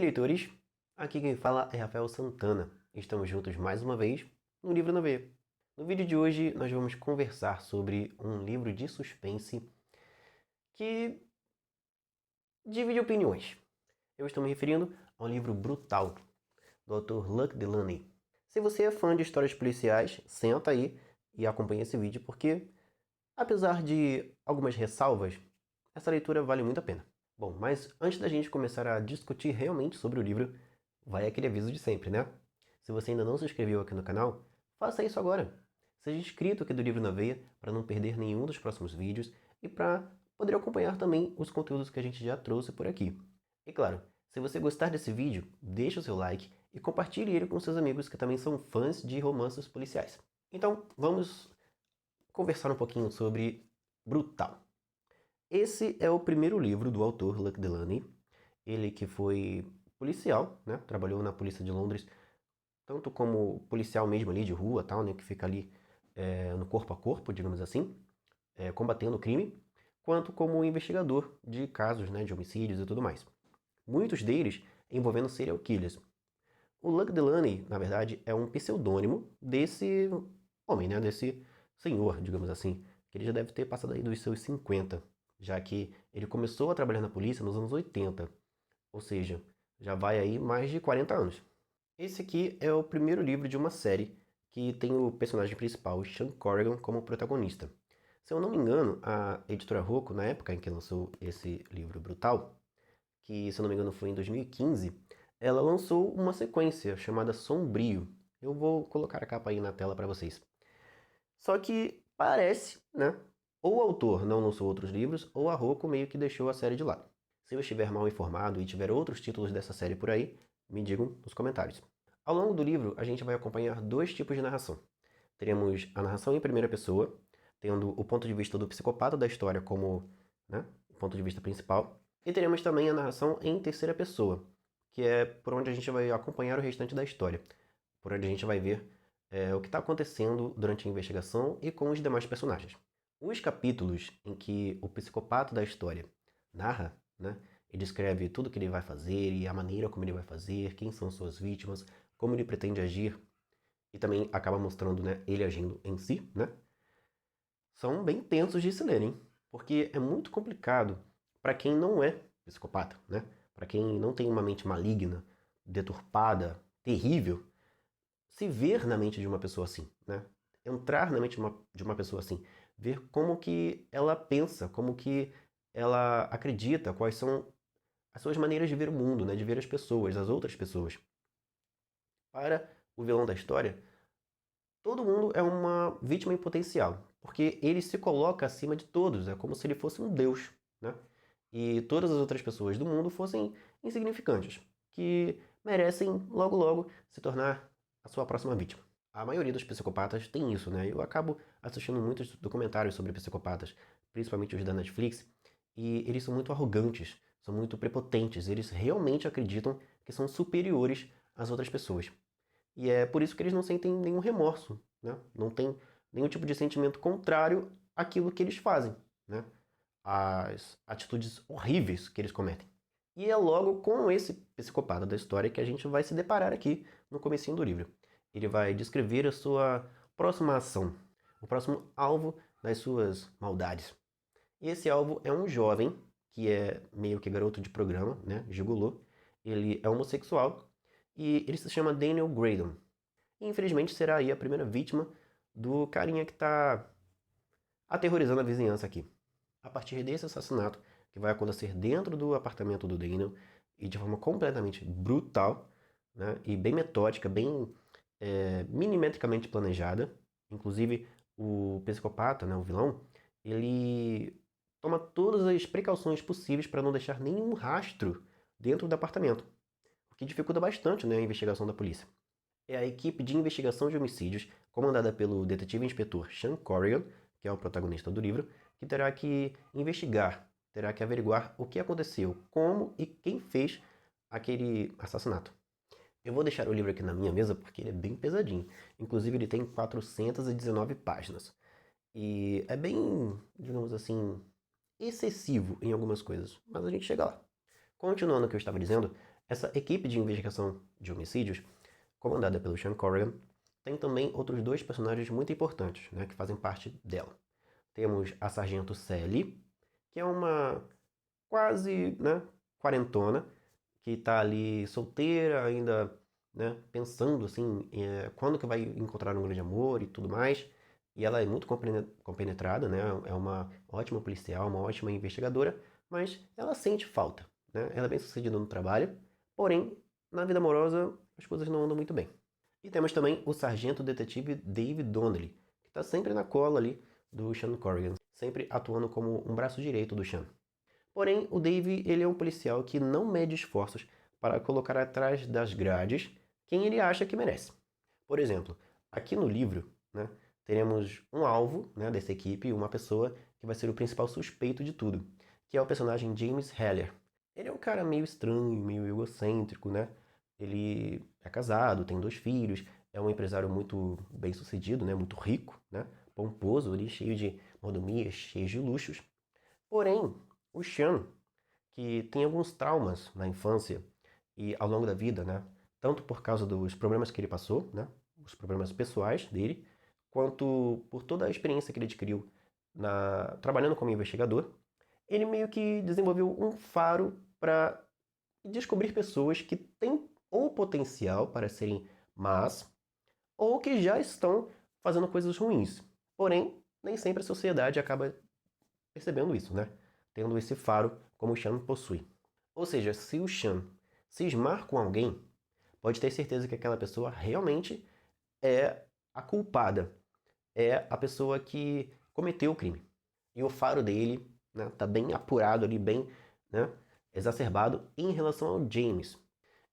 leitores, aqui quem fala é Rafael Santana. Estamos juntos mais uma vez no Livro na Veia. No vídeo de hoje nós vamos conversar sobre um livro de suspense que divide opiniões. Eu estou me referindo a um livro brutal, do autor Luc Delaney. Se você é fã de histórias policiais, senta aí e acompanha esse vídeo porque, apesar de algumas ressalvas, essa leitura vale muito a pena. Bom, mas antes da gente começar a discutir realmente sobre o livro, vai aquele aviso de sempre, né? Se você ainda não se inscreveu aqui no canal, faça isso agora. Seja inscrito aqui do Livro na Veia para não perder nenhum dos próximos vídeos e para poder acompanhar também os conteúdos que a gente já trouxe por aqui. E claro, se você gostar desse vídeo, deixa o seu like e compartilhe ele com seus amigos que também são fãs de romances policiais. Então, vamos conversar um pouquinho sobre Brutal. Esse é o primeiro livro do autor Luc Delaney, ele que foi policial, né? Trabalhou na polícia de Londres, tanto como policial mesmo ali de rua, tal, né? Que fica ali no corpo a corpo, digamos assim, combatendo o crime, quanto como investigador de casos, né? De homicídios e tudo mais. Muitos deles envolvendo serial killers. O Luc Delaney, na verdade, é um pseudônimo desse homem, né? Desse senhor, digamos assim, que ele já deve ter passado aí dos seus 50, já que ele começou a trabalhar na polícia nos anos 80, ou seja, já vai aí mais de 40 anos. Esse aqui é o primeiro livro de uma série que tem o personagem principal, Sean Corrigan, como protagonista. Se eu não me engano, a editora Rocco, na época em que lançou esse livro Brutal, que se eu não me engano foi em 2015, ela lançou uma sequência chamada Sombrio. Eu vou colocar a capa aí na tela para vocês. Só que parece, né? Ou o autor não lançou outros livros, ou a Rocco meio que deixou a série de lado. Se eu estiver mal informado e tiver outros títulos dessa série por aí, me digam nos comentários. Ao longo do livro, a gente vai acompanhar dois tipos de narração. Teremos a narração em primeira pessoa, tendo o ponto de vista do psicopata da história como, né, o ponto de vista principal. E teremos também a narração em terceira pessoa, que é por onde a gente vai acompanhar o restante da história. Por onde a gente vai ver o que está acontecendo durante a investigação e com os demais personagens. Os capítulos em que o psicopata da história narra, né, e descreve tudo o que ele vai fazer e a maneira como ele vai fazer, quem são suas vítimas, como ele pretende agir, e também acaba mostrando, né, ele agindo em si, né, são bem tensos de se ler, hein? Porque é muito complicado para quem não é psicopata, né? Para quem não tem uma mente maligna, deturpada, terrível, se ver na mente de uma pessoa assim, né? Entrar na mente de uma pessoa assim, ver como que ela pensa, como que ela acredita, quais são as suas maneiras de ver o mundo, né? De ver as pessoas, as outras pessoas. Para o vilão da história, todo mundo é uma vítima em potencial, porque ele se coloca acima de todos, é como se ele fosse um deus, né? E todas as outras pessoas do mundo fossem insignificantes, que merecem logo logo se tornar a sua próxima vítima. A maioria dos psicopatas tem isso, né? Eu acabo assistindo muitos documentários sobre psicopatas, principalmente os da Netflix, e eles são muito arrogantes, são muito prepotentes, eles realmente acreditam que são superiores às outras pessoas. E é por isso que eles não sentem nenhum remorso, né? Não tem nenhum tipo de sentimento contrário àquilo que eles fazem, né? As atitudes horríveis que eles cometem. E é logo com esse psicopata da história que a gente vai se deparar aqui no comecinho do livro. Ele vai descrever a sua próxima ação, o próximo alvo das suas maldades. E esse alvo é um jovem, que é meio que garoto de programa, né? Gigolô. Ele é homossexual e ele se chama Daniel Graydon. E infelizmente será aí a primeira vítima do carinha que está aterrorizando a vizinhança aqui. A partir desse assassinato, que vai acontecer dentro do apartamento do Daniel, e de forma completamente brutal, né, e bem metódica, bem milimetricamente planejada. Inclusive, o psicopata, né, o vilão, ele toma todas as precauções possíveis para não deixar nenhum rastro dentro do apartamento, o que dificulta bastante, né, a investigação da polícia. É a equipe de investigação de homicídios, comandada pelo detetive inspetor Sean Corrigan, que é o protagonista do livro, que terá que investigar, terá que averiguar o que aconteceu, como e quem fez aquele assassinato. Eu vou deixar o livro aqui na minha mesa porque ele é bem pesadinho. Inclusive ele tem 419 páginas. E é bem, digamos assim, excessivo em algumas coisas, mas a gente chega lá. Continuando o que eu estava dizendo, Essa equipe de investigação de homicídios, comandada pelo Sean Corrigan, tem também outros dois personagens muito importantes, né, que fazem parte dela. Temos a Sargento Sally, que é uma quase, né, quarentona, que está ali solteira, ainda, né, pensando assim, quando que vai encontrar um grande amor e tudo mais. E ela é muito compenetrada, né, é uma ótima policial, uma ótima investigadora, mas ela sente falta, né? Ela é bem sucedida no trabalho, porém, na vida amorosa, as coisas não andam muito bem. E temos também o sargento detetive Dave Donnelly, que está sempre na cola ali do Sean Corrigan, sempre atuando como um braço direito do Sean. Porém, o Dave ele é um policial que não mede esforços para colocar atrás das grades quem ele acha que merece. Por exemplo, aqui no livro, né, teremos um alvo, né, dessa equipe, uma pessoa que vai ser o principal suspeito de tudo, que é o personagem James Heller. Ele é um cara meio estranho, meio egocêntrico, né? Ele é casado, tem 2 filhos, é um empresário muito bem sucedido, né, muito rico, né, pomposo, ali, cheio de mordomias, cheio de luxos. Porém, o Sean, que tem alguns traumas na infância e ao longo da vida, né? Tanto por causa dos problemas que ele passou, né? Os problemas pessoais dele, quanto por toda a experiência que ele adquiriu trabalhando como investigador, ele meio que desenvolveu um faro para descobrir pessoas que têm ou potencial para serem más ou que já estão fazendo coisas ruins. Porém, nem sempre a sociedade acaba percebendo isso, né? Tendo esse faro como o Sean possui. Ou seja, se o Sean cismar com alguém, pode ter certeza que aquela pessoa realmente é a culpada, é a pessoa que cometeu o crime. E o faro dele, né, tá bem apurado ali, bem, né, exacerbado em relação ao James.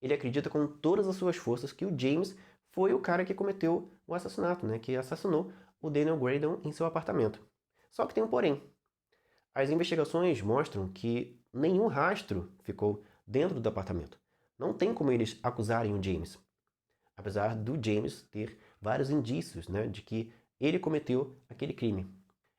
Ele acredita com todas as suas forças que o James foi o cara que cometeu o assassinato, né, que assassinou o Daniel Graydon em seu apartamento. Só que tem um porém. As investigações mostram que nenhum rastro ficou dentro do apartamento. Não tem como eles acusarem o James, apesar do James ter vários indícios, né, de que ele cometeu aquele crime.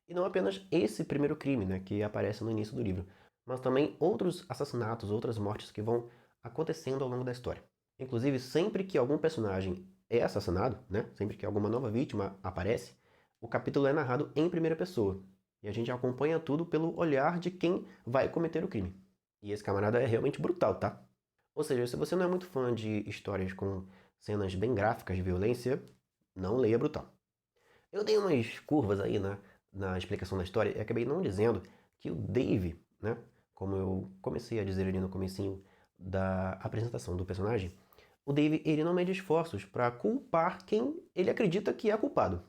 E não apenas esse primeiro crime, né, que aparece no início do livro, mas também outros assassinatos, outras mortes que vão acontecendo ao longo da história. Inclusive, sempre que algum personagem é assassinado, né, sempre que alguma nova vítima aparece, o capítulo é narrado em primeira pessoa. E a gente acompanha tudo pelo olhar de quem vai cometer o crime. E esse camarada é realmente brutal, tá? Ou seja, se você não é muito fã de histórias com cenas bem gráficas de violência, não leia Brutal. Eu dei umas curvas aí na explicação da história e acabei não dizendo que o Dave, né, como eu comecei a dizer ali no comecinho da apresentação do personagem, o Dave ele não mede esforços para culpar quem ele acredita que é culpado.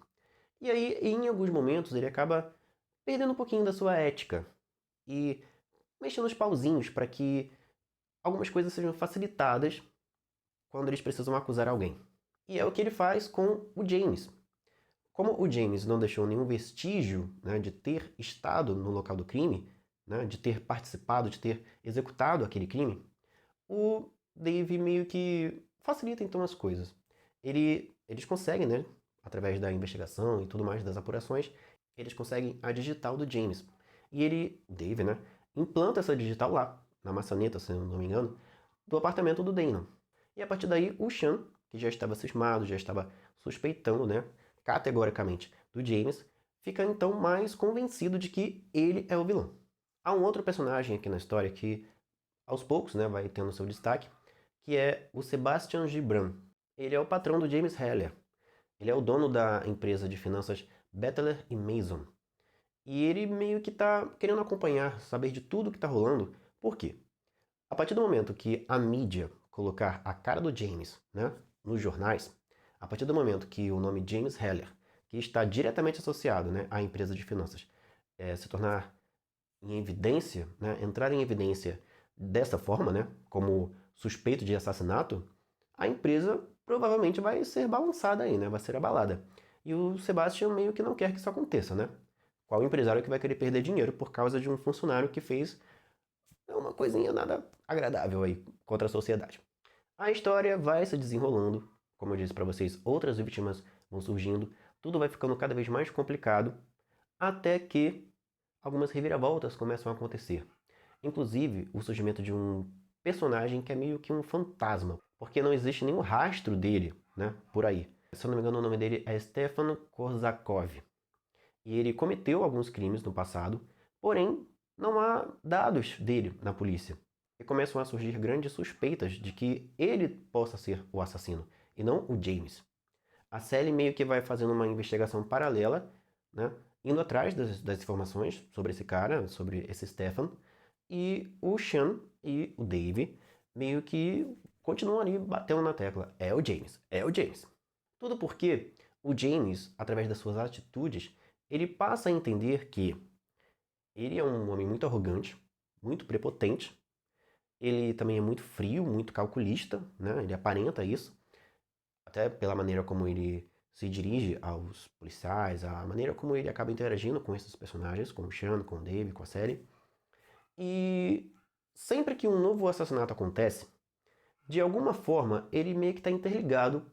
E aí, em alguns momentos, ele acaba perdendo um pouquinho da sua ética e mexendo os pauzinhos para que algumas coisas sejam facilitadas quando eles precisam acusar alguém. E é o que ele faz com o James. Como o James não deixou nenhum vestígio, né, de ter estado no local do crime, né, de ter participado, de ter executado aquele crime, o Dave meio que facilita então as coisas. Eles conseguem, né, através da investigação e tudo mais, das apurações, eles conseguem a digital do James. E ele, Dave, né, implanta essa digital lá, na maçaneta, se eu não me engano, do apartamento do Damon. E a partir daí, o Sean, que já estava cismado, já estava suspeitando, né, categoricamente, do James, fica então mais convencido de que ele é o vilão. Há um outro personagem aqui na história que, aos poucos, né, vai tendo seu destaque, que é o Sebastian Gibran. Ele é o patrão do James Heller. Ele é o dono da empresa de finanças Bettler Mason. E ele meio que está querendo acompanhar, saber de tudo que está rolando. Por quê? A partir do momento que a mídia colocar a cara do James, né, nos jornais, a partir do momento que o nome James Heller, que está diretamente associado, né, à empresa de finanças, se tornar em evidência, né, entrar em evidência dessa forma, né, como suspeito de assassinato, a empresa provavelmente vai ser balançada aí, né, vai ser abalada. E o Sebastian meio que não quer que isso aconteça, né? Qual empresário que vai querer perder dinheiro por causa de um funcionário que fez uma coisinha nada agradável aí contra a sociedade? A história vai se desenrolando, como eu disse para vocês, outras vítimas vão surgindo, tudo vai ficando cada vez mais complicado, até que algumas reviravoltas começam a acontecer. Inclusive, o surgimento de um personagem que é meio que um fantasma, porque não existe nenhum rastro dele, né, por aí. Se eu não me engano, o nome dele é Stefan Korsakov. E ele cometeu alguns crimes no passado, porém não há dados dele na polícia. E começam a surgir grandes suspeitas de que ele possa ser o assassino, e não o James. A Sally meio que vai fazendo uma investigação paralela, né, indo atrás das informações sobre esse cara, sobre esse Stefan, e o Sean e o Dave meio que continuam ali batendo na tecla. É o James, é o James. Tudo porque o James, através das suas atitudes, ele passa a entender que ele é um homem muito arrogante, muito prepotente, ele também é muito frio, muito calculista, né? Ele aparenta isso, até pela maneira como ele se dirige aos policiais, a maneira como ele acaba interagindo com esses personagens, com o Sean, com o Dave, com a série. E sempre que um novo assassinato acontece, de alguma forma ele meio que está interligado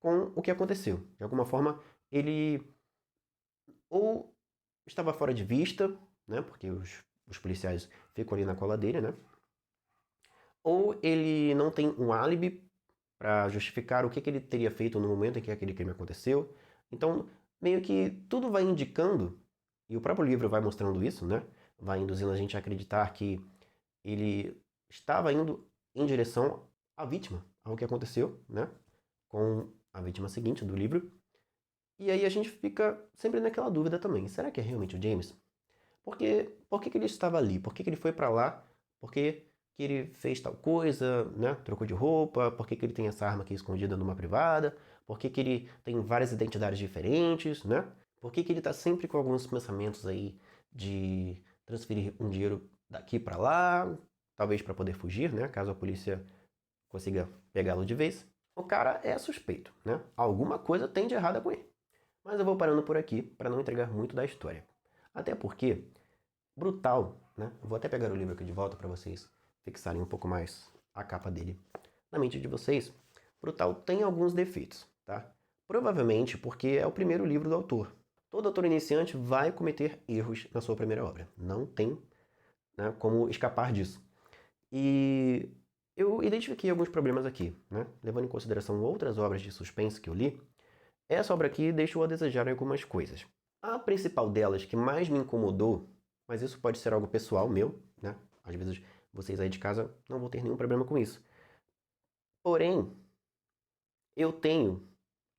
com o que aconteceu. De alguma forma ele ou estava fora de vista, né, porque os policiais ficam ali na cola dele, né, ou ele não tem um álibi para justificar o que ele teria feito no momento em que aquele crime aconteceu. Então, meio que tudo vai indicando, e o próprio livro vai mostrando isso, né, vai induzindo a gente a acreditar que ele estava indo em direção à vítima, ao que aconteceu, né, com a vítima seguinte do livro. E aí a gente fica sempre naquela dúvida também, será que é realmente o James? Porque, por que ele estava ali? Por que ele foi para lá? Por que ele fez tal coisa, né? Trocou de roupa? Por que ele tem essa arma aqui escondida numa privada? Por que ele tem várias identidades diferentes, né? Por que ele está sempre com alguns pensamentos aí de transferir um dinheiro daqui para lá, talvez para poder fugir, né? Caso a polícia consiga pegá-lo de vez. O cara é suspeito, né? Alguma coisa tem de errada com ele. Mas eu vou parando por aqui para não entregar muito da história. Até porque Brutal, né? Vou até pegar o livro aqui de volta para vocês fixarem um pouco mais a capa dele na mente de vocês. Brutal tem alguns defeitos, tá? Provavelmente porque é o primeiro livro do autor. Todo autor iniciante vai cometer erros na sua primeira obra. Não tem, né, como escapar disso. E eu identifiquei alguns problemas aqui, né? Levando em consideração outras obras de suspense que eu li, essa obra aqui deixou a desejar algumas coisas. A principal delas, que mais me incomodou, mas isso pode ser algo pessoal meu, né? Às vezes vocês aí de casa não vão ter nenhum problema com isso. Porém, eu tenho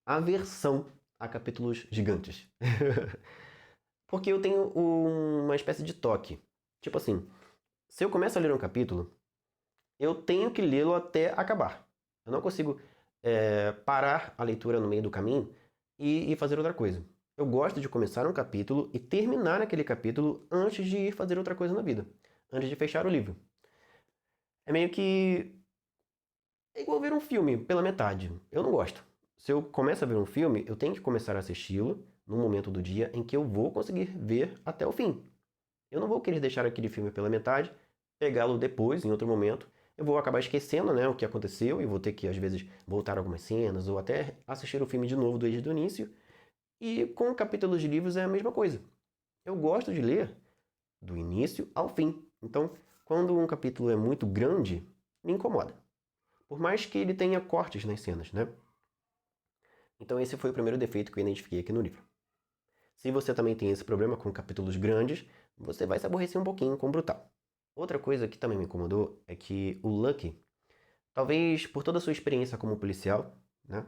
aversão a capítulos gigantes. Porque eu tenho uma espécie de toque. Tipo assim, se eu começo a ler um capítulo, eu tenho que lê-lo até acabar. Eu não consigo parar a leitura no meio do caminho e fazer outra coisa. Eu gosto de começar um capítulo e terminar aquele capítulo antes de ir fazer outra coisa na vida, antes de fechar o livro. É meio que é igual ver um filme pela metade. Eu não gosto. Se eu começo a ver um filme, eu tenho que começar a assisti-lo no momento do dia em que eu vou conseguir ver até o fim. Eu não vou querer deixar aquele filme pela metade, pegá-lo depois, em outro momento. Eu vou acabar esquecendo, né, o que aconteceu e vou ter que, às vezes, voltar algumas cenas ou até assistir o filme de novo desde o início. E com capítulos de livros é a mesma coisa. Eu gosto de ler do início ao fim. Então, quando um capítulo é muito grande, me incomoda. Por mais que ele tenha cortes nas cenas, né? Então esse foi o primeiro defeito que eu identifiquei aqui no livro. Se você também tem esse problema com capítulos grandes, você vai se aborrecer um pouquinho com o Brutal. Outra coisa que também me incomodou é que o Lucky, talvez por toda a sua experiência como policial, né?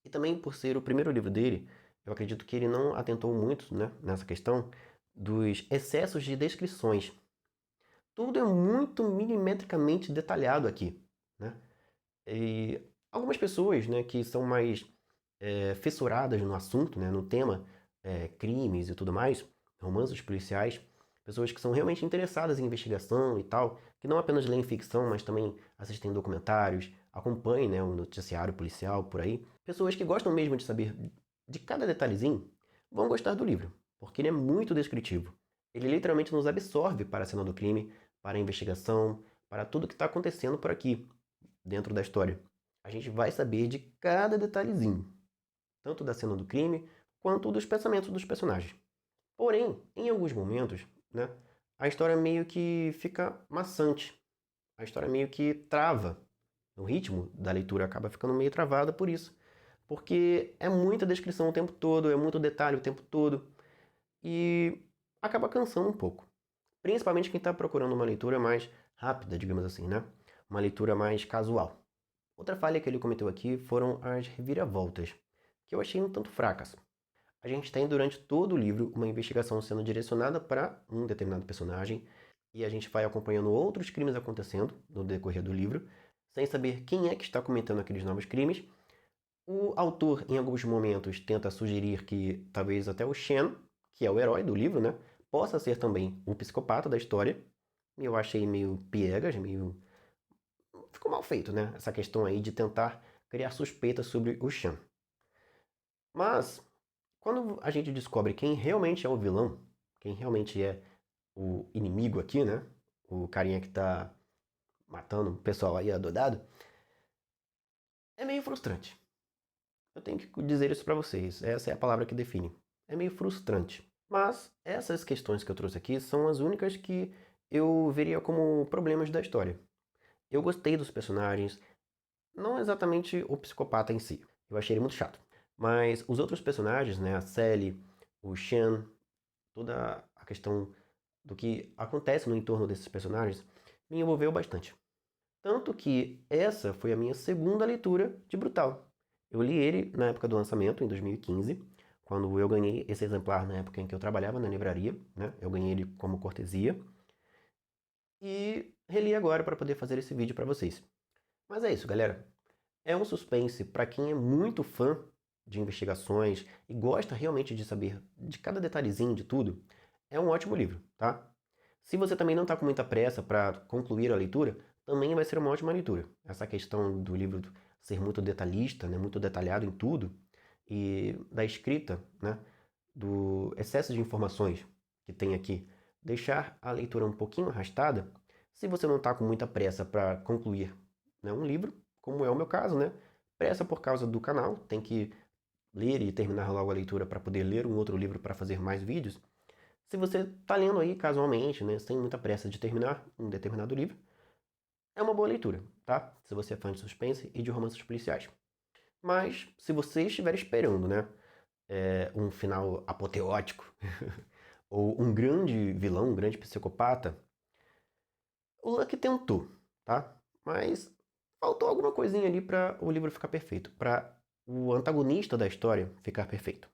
E também por ser o primeiro livro dele, eu acredito que ele não atentou muito, né, nessa questão dos excessos de descrições. Tudo é muito milimetricamente detalhado aqui, né? E algumas pessoas, né, que são mais fissuradas no assunto, né, no tema crimes e tudo mais, romances policiais, pessoas que são realmente interessadas em investigação e tal, que não apenas leem ficção, mas também assistem documentários, acompanham, né, o noticiário policial por aí, pessoas que gostam mesmo de saber de cada detalhezinho, vão gostar do livro, porque ele é muito descritivo. Ele literalmente nos absorve para a cena do crime, para a investigação, para tudo que está acontecendo por aqui, dentro da história. A gente vai saber de cada detalhezinho, tanto da cena do crime, quanto dos pensamentos dos personagens. Porém, em alguns momentos, né, a história meio que fica maçante. a história meio que trava. O ritmo da leitura acaba ficando meio travada por isso. Porque é muita descrição o tempo todo, é muito detalhe o tempo todo. E acaba cansando um pouco. Principalmente quem está procurando uma leitura mais rápida, digamos assim, né? Uma leitura mais casual. Outra falha que ele cometeu aqui foram as reviravoltas, que eu achei um tanto fracas. A gente tem durante todo o livro uma investigação sendo direcionada para um determinado personagem e a gente vai acompanhando outros crimes acontecendo no decorrer do livro, sem saber quem é que está cometendo aqueles novos crimes. O autor, em alguns momentos, tenta sugerir que talvez até o Shen, que é o herói do livro, né, possa ser também o psicopata da história. E eu achei meio piegas, meio... Ficou mal feito, né? Essa questão aí de tentar criar suspeitas sobre o Shen. Mas, quando a gente descobre quem realmente é o vilão, quem realmente é o inimigo aqui, né? O carinha que tá matando o pessoal aí adodado, é meio frustrante. Eu tenho que dizer isso pra vocês, essa é a palavra que define. É meio frustrante. Mas essas questões que eu trouxe aqui são as únicas que eu veria como problemas da história. Eu gostei dos personagens, não exatamente o psicopata em si. Eu achei ele muito chato. Mas os outros personagens, né, a Sally, o Shen, toda a questão do que acontece no entorno desses personagens, me envolveu bastante. Tanto que essa foi a minha segunda leitura de Brutal. Eu li ele na época do lançamento, em 2015, quando eu ganhei esse exemplar na época em que eu trabalhava na livraria, né? Eu ganhei ele como cortesia. E reli agora para poder fazer esse vídeo para vocês. Mas é isso, galera. É um suspense para quem é muito fã de investigações e gosta realmente de saber de cada detalhezinho de tudo. É um ótimo livro, tá? Se você também não está com muita pressa para concluir a leitura, também vai ser uma ótima leitura. Essa questão do livro ser muito detalhista, né, muito detalhado em tudo, e da escrita, né, do excesso de informações que tem aqui, deixar a leitura um pouquinho arrastada, se você não está com muita pressa para concluir, né, um livro, como é o meu caso, né, pressa por causa do canal, tem que ler e terminar logo a leitura para poder ler um outro livro para fazer mais vídeos. Se você está lendo aí casualmente, né, sem muita pressa de terminar um determinado livro, é uma boa leitura, tá? Se você é fã de suspense e de romances policiais. Mas, se você estiver esperando, né, um final apoteótico, ou um grande vilão, um grande psicopata, o Luck tentou, tá? Mas faltou alguma coisinha ali para o livro ficar perfeito, para o antagonista da história ficar perfeito.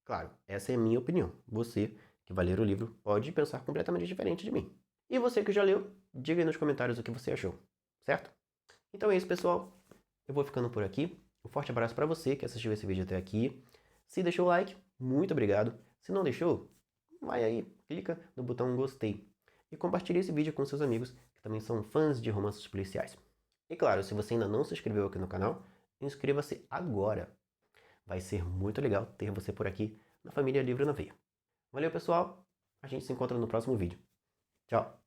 Claro, essa é a minha opinião. Você, que vai ler o livro, pode pensar completamente diferente de mim. E você que já leu, diga aí nos comentários o que você achou, certo? Então é isso, pessoal. Eu vou ficando por aqui. Um forte abraço para você que assistiu esse vídeo até aqui. Se deixou o like, muito obrigado. Se não deixou, vai aí, clica no botão gostei. E compartilhe esse vídeo com seus amigos que também são fãs de romances policiais. E claro, se você ainda não se inscreveu aqui no canal, inscreva-se agora. Vai ser muito legal ter você por aqui na família Livro na Veia. Valeu, pessoal. A gente se encontra no próximo vídeo. Tchau.